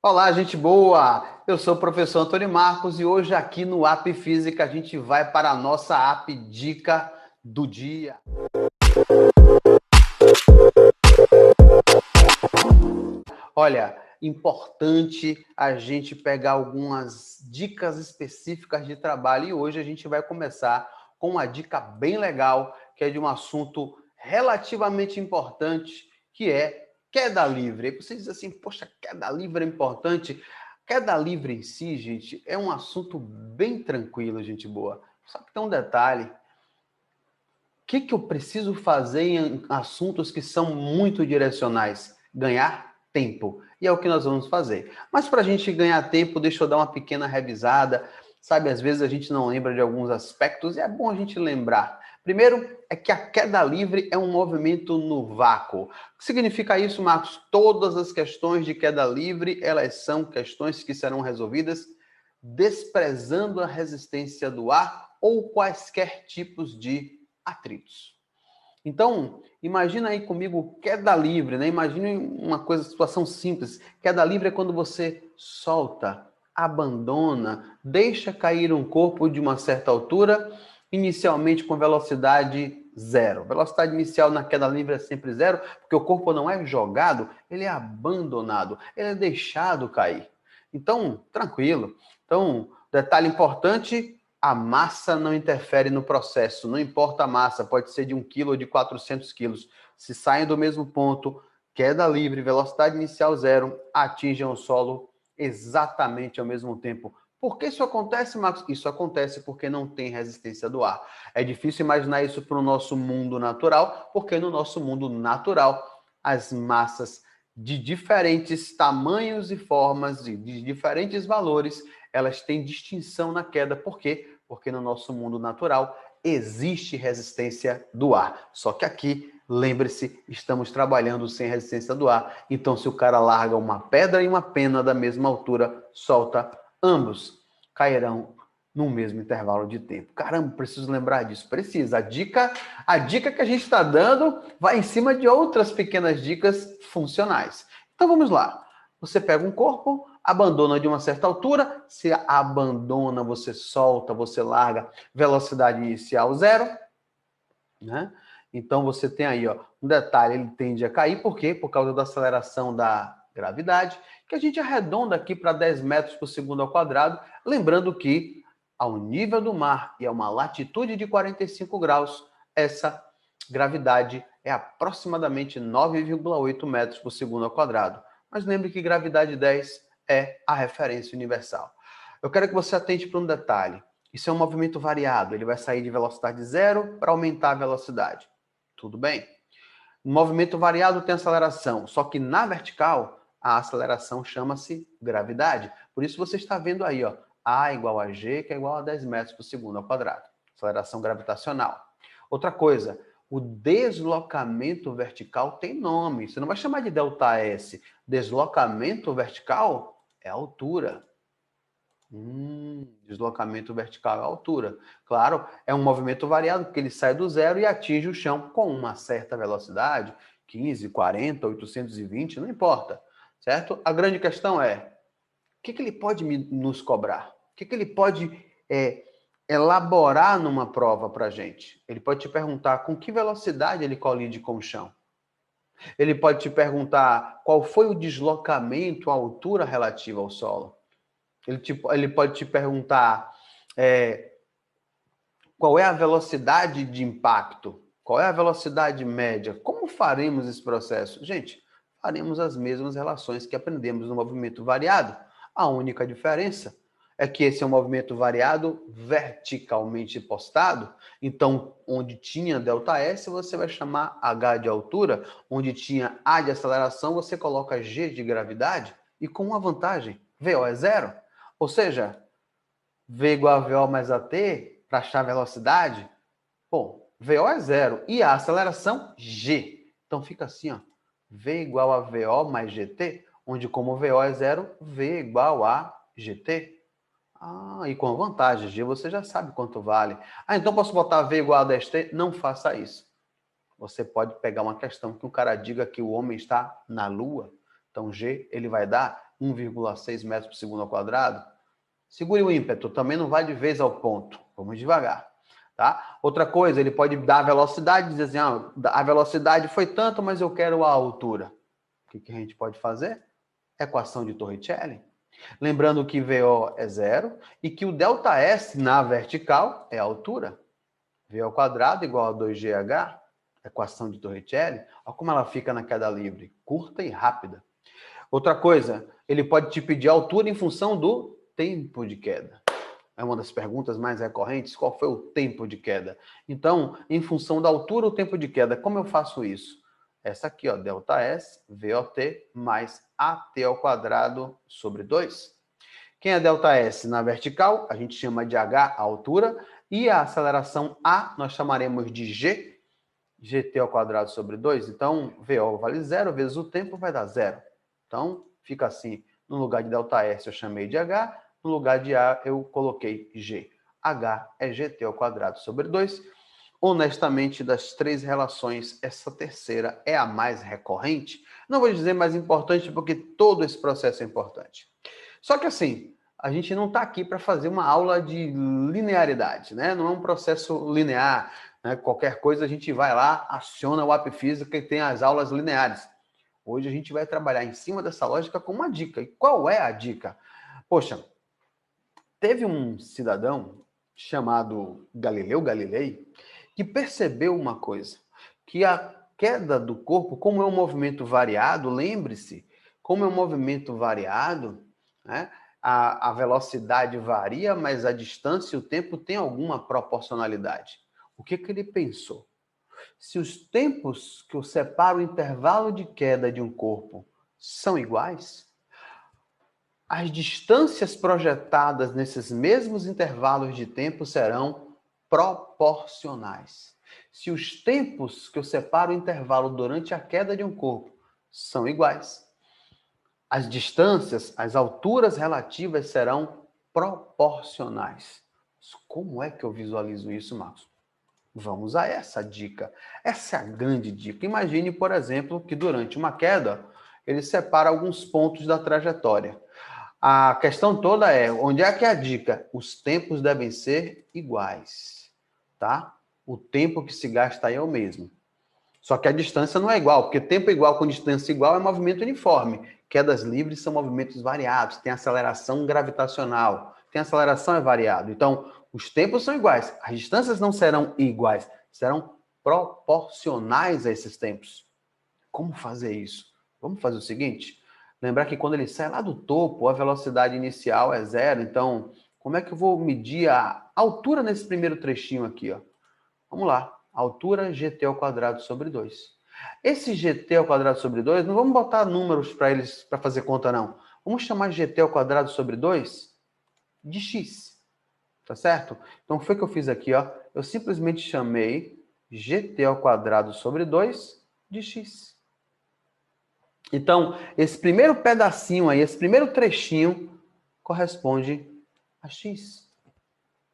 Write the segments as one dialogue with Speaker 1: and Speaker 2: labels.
Speaker 1: Olá, gente boa! Eu sou o professor Antônio Marcos e hoje aqui no App Física a gente vai para a nossa app Dica do Dia. Olha, importante a gente pegar algumas dicas específicas de trabalho e hoje a gente vai começar com uma dica bem legal, que é de um assunto relativamente importante, que é queda livre. Aí você diz assim, poxa, queda livre é importante. Queda livre em si, gente, é um assunto bem tranquilo, gente boa. Só que tem um detalhe. O que eu preciso fazer em assuntos que são muito direcionais? Ganhar tempo. E é o que nós vamos fazer. Mas para a gente ganhar tempo, deixa eu dar uma pequena revisada. Sabe, às vezes a gente não lembra de alguns aspectos e é bom a gente lembrar. Primeiro é que a queda livre é um movimento no vácuo. O que significa isso, Marcos? Todas as questões de queda livre, elas são questões que serão resolvidas desprezando a resistência do ar ou quaisquer tipos de atritos. Então, imagina aí comigo queda livre, né? Imagine uma coisa, situação simples. Queda livre é quando você solta, abandona, deixa cair um corpo de uma certa altura, inicialmente com velocidade zero. Velocidade inicial na queda livre é sempre zero, porque o corpo não é jogado, ele é abandonado, ele é deixado cair. Então, tranquilo. Então, detalhe importante, a massa não interfere no processo, não importa a massa, pode ser de 1 quilo ou de 400 quilos. Se saem do mesmo ponto, queda livre, velocidade inicial zero, atingem o solo exatamente ao mesmo tempo. Por que isso acontece, Marcos? Isso acontece porque não tem resistência do ar. É difícil imaginar isso para o nosso mundo natural, porque no nosso mundo natural, as massas de diferentes tamanhos e formas, de diferentes valores, elas têm distinção na queda. Por quê? Porque no nosso mundo natural existe resistência do ar. Só que aqui, lembre-se, estamos trabalhando sem resistência do ar. Então, se o cara larga uma pedra e uma pena da mesma altura, solta, ambos cairão no mesmo intervalo de tempo. Caramba, preciso lembrar disso. Precisa. A dica que a gente está dando vai em cima de outras pequenas dicas funcionais. Então vamos lá. Você pega um corpo, abandona de uma certa altura, se abandona, você solta, você larga, velocidade inicial zero, né? Então você tem aí, ó, um detalhe, ele tende a cair, por quê? Por causa da aceleração da gravidade, que a gente arredonda aqui para 10 metros por segundo ao quadrado, lembrando que ao nível do mar e a uma latitude de 45 graus, essa gravidade é aproximadamente 9,8 metros por segundo ao quadrado. Mas lembre que gravidade 10 é a referência universal. Eu quero que você atente para um detalhe. Isso é um movimento variado, ele vai sair de velocidade zero para aumentar a velocidade. Tudo bem? O movimento variado tem aceleração, só que na vertical, a aceleração chama-se gravidade. Por isso você está vendo aí, ó, A igual a G, que é igual a 10 metros por segundo ao quadrado. Aceleração gravitacional. Outra coisa, o deslocamento vertical tem nome. Você não vai chamar de delta S. Deslocamento vertical é altura. Deslocamento vertical é altura. Claro, é um movimento variado, porque ele sai do zero e atinge o chão com uma certa velocidade, 15, 40, 820, não importa, certo? A grande questão é, o que ele pode nos cobrar? O que ele pode elaborar numa prova para a gente? Ele pode te perguntar com que velocidade ele colide com o chão. Ele pode te perguntar qual foi o deslocamento, a altura relativa ao solo. Ele pode te perguntar qual é a velocidade de impacto, qual é a velocidade média, como faremos esse processo? Gente, faremos as mesmas relações que aprendemos no movimento variado. A única diferença é que esse é um movimento variado verticalmente postado, então onde tinha ΔS, você vai chamar H de altura, onde tinha A de aceleração, você coloca G de gravidade, e com uma vantagem, VO é zero. Ou seja, V igual a VO mais AT, para achar a velocidade, bom, VO é zero. E a aceleração, G. Então fica assim, ó, V igual a VO mais GT, onde como VO é zero, V igual a GT. Ah, e com vantagem, G você já sabe quanto vale. Ah, então posso botar V igual a 10T? Não faça isso. Você pode pegar uma questão que o cara diga que o homem está na Lua. Então G ele vai dar 1,6 metros por segundo ao quadrado? Segure o ímpeto, também não vai de vez ao ponto. Vamos devagar. Tá? Outra coisa, ele pode dar a velocidade e dizer assim, a velocidade foi tanto, mas eu quero a altura. O que a gente pode fazer? Equação de Torricelli. Lembrando que VO é zero e que o ΔS na vertical é a altura. V ao quadrado igual a 2GH, equação de Torricelli. Olha como ela fica na queda livre, curta e rápida. Outra coisa, ele pode te pedir a altura em função do tempo de queda. É uma das perguntas mais recorrentes, qual foi o tempo de queda? Então, em função da altura, o tempo de queda, como eu faço isso? Essa aqui, ó, ΔS, VOT, mais AT ao quadrado sobre 2. Quem é ΔS na vertical, a gente chama de H, a altura, e a aceleração A, nós chamaremos de G, GT ao quadrado sobre 2. Então, VO vale zero, vezes o tempo vai dar zero. Então, fica assim, no lugar de ΔS eu chamei de H, no lugar de A eu coloquei G. H é GT ao quadrado sobre 2. Honestamente, das três relações, essa terceira é a mais recorrente. Não vou dizer mais importante, porque todo esse processo é importante. Só que assim, a gente não está aqui para fazer uma aula de linearidade, né? Não é um processo linear, né? Qualquer coisa a gente vai lá, aciona o app Física e tem as aulas lineares. Hoje a gente vai trabalhar em cima dessa lógica com uma dica. E qual é a dica? Poxa, teve um cidadão chamado Galileu Galilei que percebeu uma coisa, que a queda do corpo, como é um movimento variado, lembre-se, como é um movimento variado, né, a velocidade varia, mas a distância e o tempo tem alguma proporcionalidade. O que ele pensou? Se os tempos que separam o intervalo de queda de um corpo são iguais, as distâncias projetadas nesses mesmos intervalos de tempo serão proporcionais. Se os tempos que separam o intervalo durante a queda de um corpo são iguais, as distâncias, as alturas relativas serão proporcionais. Como é que eu visualizo isso, Marcos? Vamos a essa dica. Essa é a grande dica. Imagine, por exemplo, que durante uma queda, ele separa alguns pontos da trajetória. A questão toda é, onde é que é a dica? Os tempos devem ser iguais, tá? O tempo que se gasta aí é o mesmo. Só que a distância não é igual, porque tempo igual com distância igual é movimento uniforme. Quedas livres são movimentos variados, tem aceleração gravitacional, tem aceleração é variado. Então, os tempos são iguais, as distâncias não serão iguais, serão proporcionais a esses tempos. Como fazer isso? Vamos fazer o seguinte, lembrar que quando ele sai lá do topo, a velocidade inicial é zero, então, como é que eu vou medir a altura nesse primeiro trechinho aqui, ó? Vamos lá. Altura GT ao quadrado sobre 2. Esse GT ao quadrado sobre 2, não vamos botar números para eles para fazer conta, não. Vamos chamar GT ao quadrado sobre 2 de x. Tá certo? Então, foi o que eu fiz aqui, ó. Eu simplesmente chamei GT ao quadrado sobre 2 de x. Então, esse primeiro pedacinho aí, esse primeiro trechinho, corresponde a x.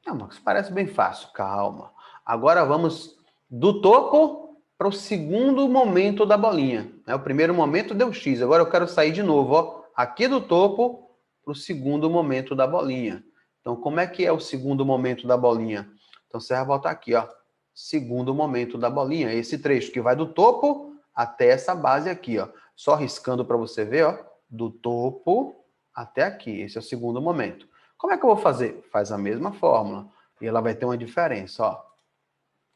Speaker 1: Não, Marcos, parece bem fácil. Calma. Agora vamos do topo para o segundo momento da bolinha. O primeiro momento deu x. Agora eu quero sair de novo, ó, aqui do topo para o segundo momento da bolinha. Então, como é que é o segundo momento da bolinha? Então, você vai voltar aqui, ó. Segundo momento da bolinha. Esse trecho que vai do topo até essa base aqui, ó. Só riscando para você ver, ó. Do topo até aqui. Esse é o segundo momento. Como é que eu vou fazer? Faz a mesma fórmula. E ela vai ter uma diferença, ó.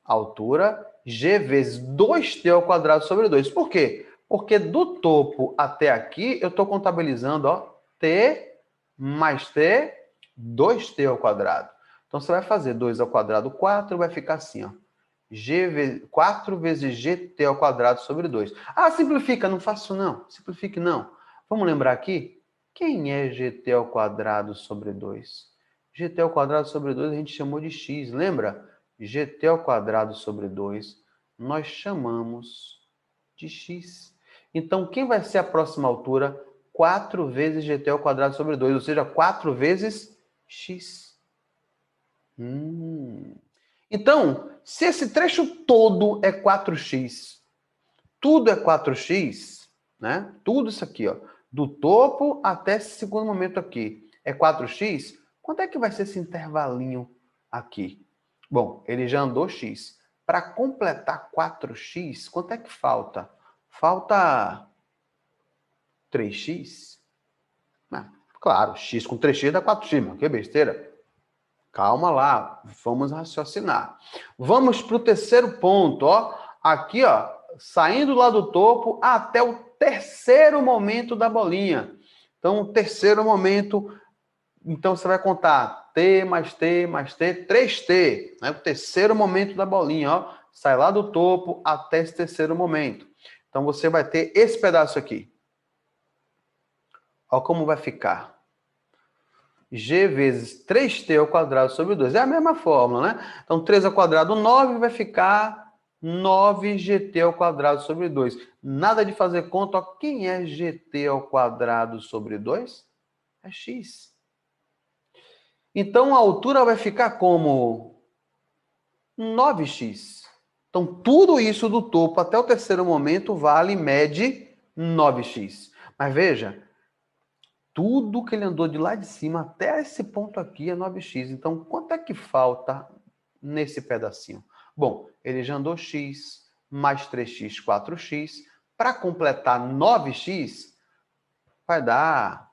Speaker 1: Altura G vezes 2t ao quadrado sobre 2. Por quê? Porque do topo até aqui, eu estou contabilizando, ó, t mais t, 2t ao quadrado. Então, você vai fazer 2 ao quadrado, 4, vai ficar assim, ó. 4 vezes gt ao quadrado sobre 2. Ah, simplifica. Não faço, não. Simplifique, não. Vamos lembrar aqui? Quem é gt ao quadrado sobre 2? Gt ao quadrado sobre 2 a gente chamou de x, lembra? Gt ao quadrado sobre 2 nós chamamos de x. Então, quem vai ser a próxima altura? 4 vezes gt ao quadrado sobre 2, ou seja, 4 vezes x. Então, se esse trecho todo é 4x, tudo é 4x, né? Tudo isso aqui, ó. Do topo até esse segundo momento aqui é 4x. Quanto é que vai ser esse intervalinho aqui? Bom, ele já andou x. Para completar 4x, quanto é que falta? Falta 3x. Ah, claro, x com 3x dá 4x, mano. Que besteira. Calma lá, vamos raciocinar. Vamos para o terceiro ponto, ó. Aqui, ó, saindo lá do topo até o terceiro momento da bolinha. Então, o terceiro momento, então você vai contar T mais T mais T, 3T, né? O terceiro momento da bolinha, ó. Sai lá do topo até esse terceiro momento. Então, você vai ter esse pedaço aqui. Ó como vai ficar. G vezes 3t ao quadrado sobre 2. É a mesma fórmula, né? Então, 3 ao quadrado, 9, vai ficar 9gt ao quadrado sobre 2. Nada de fazer conta. Ó, quem é gt ao quadrado sobre 2? É x. Então, a altura vai ficar como 9x. Então, tudo isso do topo até o terceiro momento vale, mede 9x. Mas veja, tudo que ele andou de lá de cima até esse ponto aqui é 9x. Então, quanto é que falta nesse pedacinho? Bom, ele já andou x, mais 3x, 4x. Para completar 9x, vai dar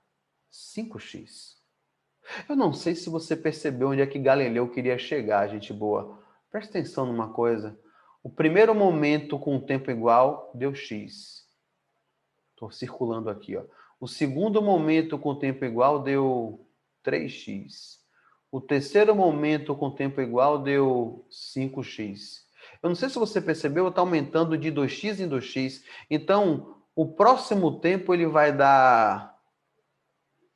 Speaker 1: 5x. Eu não sei se você percebeu onde é que Galileu queria chegar, gente boa. Presta atenção numa coisa. O primeiro momento com tempo igual deu x. Estou circulando aqui, ó. O segundo momento com tempo igual deu 3x. O terceiro momento com tempo igual deu 5x. Eu não sei se você percebeu, está aumentando de 2x em 2x. Então, o próximo tempo ele vai dar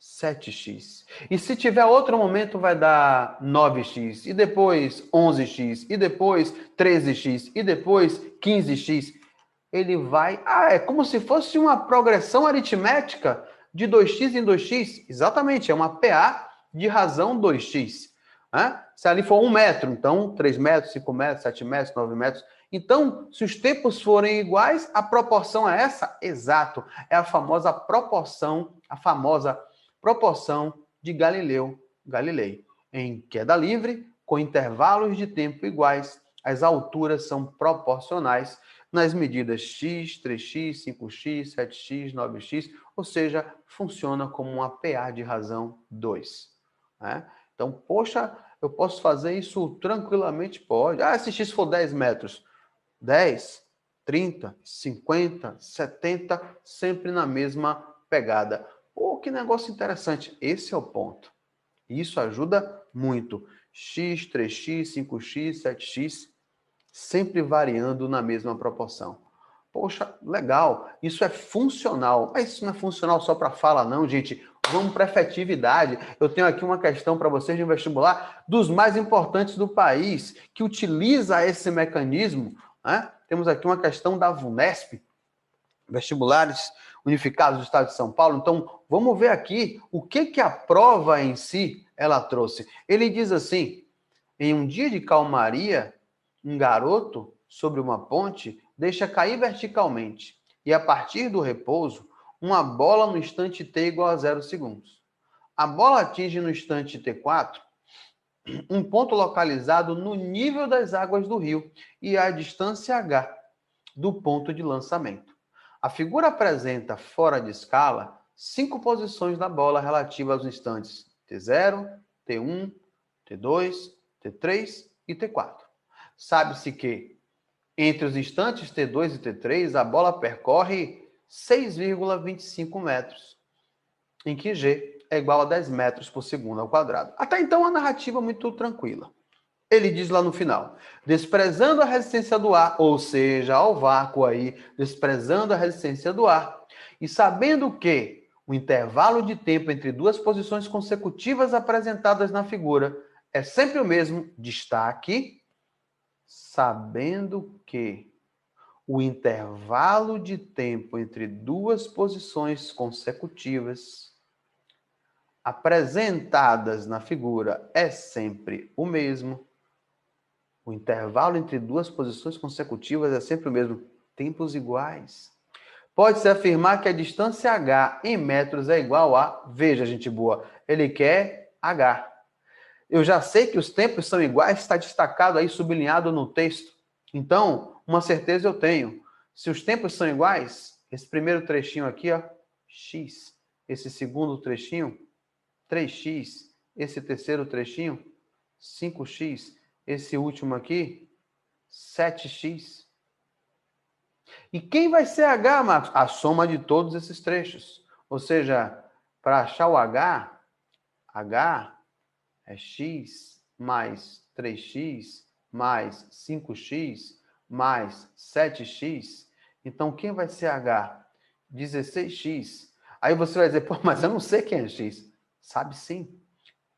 Speaker 1: 7x. E se tiver outro momento, vai dar 9x. E depois 11x. E depois 13x. E depois 15x. Ele vai... Ah, é como se fosse uma progressão aritmética de 2x em 2x. Exatamente, é uma PA de razão 2x. Né? Se ali for 1 metro, então 3 metros, 5 metros, 7 metros, 9 metros. Então, se os tempos forem iguais, a proporção é essa? Exato. É a famosa proporção de Galilei. Em queda livre, com intervalos de tempo iguais, as alturas são proporcionais nas medidas x, 3x, 5x, 7x, 9x, ou seja, funciona como uma PA de razão 2. Né? Então, poxa, eu posso fazer isso tranquilamente? Pode. Ah, se x for 10 metros, 10, 30, 50, 70, sempre na mesma pegada. Pô, que negócio interessante. Esse é o ponto. Isso ajuda muito. X, 3x, 5x, 7x, sempre variando na mesma proporção. Poxa, legal. Isso é funcional. Mas isso não é funcional só para fala, não, gente. Vamos para efetividade. Eu tenho aqui uma questão para vocês de vestibular dos mais importantes do país, que utiliza esse mecanismo. Né? Temos aqui uma questão da VUNESP, Vestibulares Unificados do Estado de São Paulo. Então, vamos ver aqui o que a prova em si ela trouxe. Ele diz assim: em um dia de calmaria, um garoto sobre uma ponte deixa cair verticalmente e, a partir do repouso, uma bola no instante t igual a 0 segundos. A bola atinge no instante t4 um ponto localizado no nível das águas do rio e a distância h do ponto de lançamento. A figura apresenta, fora de escala, 5 posições da bola relativas aos instantes t0, t1, t2, t3 e t4. Sabe-se que, entre os instantes t2 e t3, a bola percorre 6,25 metros, em que g é igual a 10 metros por segundo ao quadrado. Até então, a narrativa é muito tranquila. Ele diz lá no final: desprezando a resistência do ar, ou seja, ao vácuo aí, desprezando a resistência do ar, e sabendo que o intervalo de tempo entre duas posições consecutivas apresentadas na figura é sempre o mesmo, destaque, sabendo que o intervalo de tempo entre duas posições consecutivas apresentadas na figura é sempre o mesmo. O intervalo entre duas posições consecutivas é sempre o mesmo, tempos iguais. Pode-se afirmar que a distância H em metros é igual a... Veja, gente boa, ele quer H. Eu já sei que os tempos são iguais, está destacado aí, sublinhado no texto. Então, uma certeza eu tenho. Se os tempos são iguais, esse primeiro trechinho aqui, ó, x. Esse segundo trechinho, 3x. Esse terceiro trechinho, 5x. Esse último aqui, 7x. E quem vai ser H, Marcos? A soma de todos esses trechos. Ou seja, para achar o H é x mais 3x mais 5x mais 7x. Então, quem vai ser H? 16x. Aí você vai dizer, pô, mas eu não sei quem é x. Sabe sim.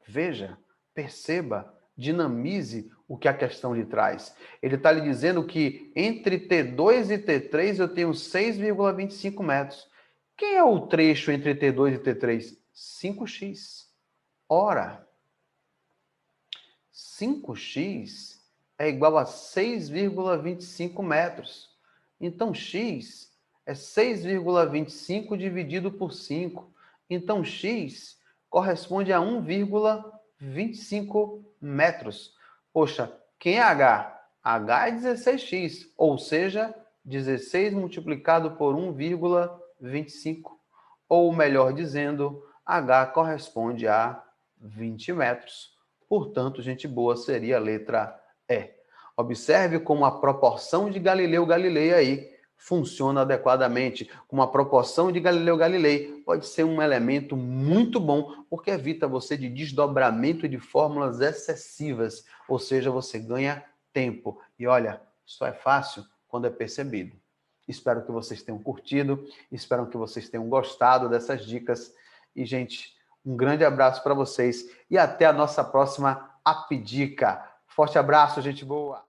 Speaker 1: Veja, perceba, dinamize o que a questão lhe traz. Ele está lhe dizendo que entre T2 e T3 eu tenho 6,25 metros. Quem é o trecho entre T2 e T3? 5x. Ora, 5x é igual a 6,25 metros. Então, x é 6,25 dividido por 5. Então, x corresponde a 1,25 metros. Poxa, quem é H? H é 16x, ou seja, 16 multiplicado por 1,25. Ou melhor dizendo, H corresponde a 20 metros. Portanto, gente boa, seria a letra E. Observe como a proporção de Galileu Galilei aí funciona adequadamente. Como a proporção de Galileu Galilei pode ser um elemento muito bom, porque evita você de desdobramento de fórmulas excessivas, ou seja, você ganha tempo. E olha, só é fácil quando é percebido. Espero que vocês tenham curtido, espero que vocês tenham gostado dessas dicas. E, gente, um grande abraço para vocês e até a nossa próxima Apdica. Forte abraço, gente boa!